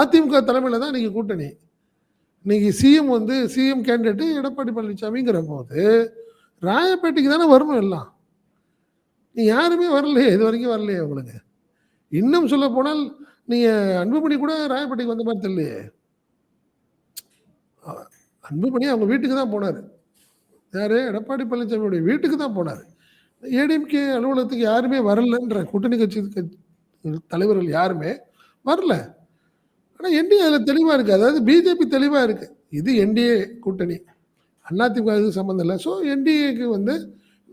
அதிமுக தலைமையில தான் இன்னைக்கு கூட்டணி. இன்னைக்கு சிஎம் கேண்டிடேட் எடப்பாடி பழனிசாமிங்கிற போது ராயப்பேட்டைக்கு தானே வரணும் எல்லாம். நீ யாருமே வரலையே, இது வரைக்கும் வரலையே உங்களுக்கு. இன்னும் சொல்ல போனால் நீங்க அன்புமணி கூட ராயப்பேட்டைக்கு வந்த மாதிரி தெரியலையே. அன்புமணி அவங்க வீட்டுக்கு தான் போனாரு. யாரு? எடப்பாடி பழனிசாமியுடைய வீட்டுக்கு தான் போனாரு. ஏடிஎம்கே அலுவலகத்துக்கு யாருமே வரலன்ற கூட்டணி கட்சி தலைவர்கள் யாருமே வரல. ஆனா என்டிஏ அதுல தெளிவா இருக்கு. அதாவது பிஜேபி தெளிவா இருக்கு. இது என்டிஏ கூட்டணி. அதிமுக இது சம்மந்தம் இல்லை. ஸோ என்டிஏக்கு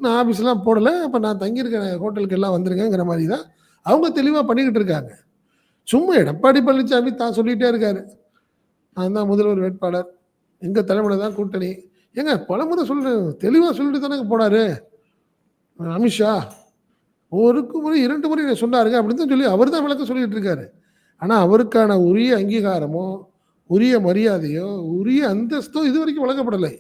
நான் ஆஃபீஸ்லாம் போடலை, அப்போ நான் தங்கியிருக்க ஹோட்டலுக்கு எல்லாம் வந்துருங்கிற மாதிரி தான் அவங்க தெளிவாக பண்ணிக்கிட்டு இருக்காங்க. சும்மா எடப்பாடி பழனிசாமி தான் சொல்லிகிட்டே இருக்காரு, நான் தான் முதல்வர் வேட்பாளர், எங்கள் தலைமையில் தான் கூட்டணி. ஏங்க பலமுறை சொல்கிறேன், தெளிவாக சொல்லிட்டு தானே போனார் அமித்ஷா. ஒரு முறை 2 முறை சொன்னாருங்க அப்படின்னு தான் சொல்லி அவர் தான் விளக்கம் சொல்லிட்டு இருக்காரு. ஆனால் அவருக்கான உரிய அங்கீகாரமோ உரிய மரியாதையோ உரிய அந்தஸ்தோ இது வரைக்கும் வழங்கப்படலை.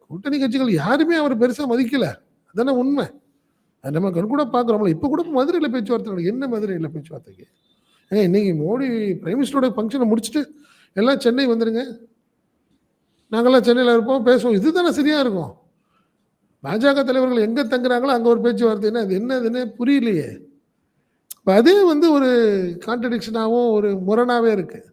கூட்டணி கட்சிகள் யாருமே அவர் பெருசாக மதிக்கல. அதானே உண்மை. அது நம்ம கண் கூட பார்க்குறோம்ல. இப்போ கூட மதுரையில் பேச்சுவார்த்தை, என்ன மதுரையில் பேச்சுவார்த்தைக்கு? இன்னைக்கு மோடி பிரைம் மினிஸ்டரோட ஃபங்க்ஷனை முடிச்சுட்டு எல்லாம் சென்னை வந்துடுங்க, நாங்கள்லாம் சென்னையில் இருப்போம், பேசுவோம். இதுதானே சரியா இருக்கும். பாஜக தலைவர்கள் எங்கே தங்குறாங்களோ அங்கே ஒரு பேச்சுவார்த்தைன்னா அது என்னதுன்னு புரியலையே. இப்போ அதே ஒரு கான்ட்ரடிக்ஷனாகவும் ஒரு முரணாகவே இருக்குது.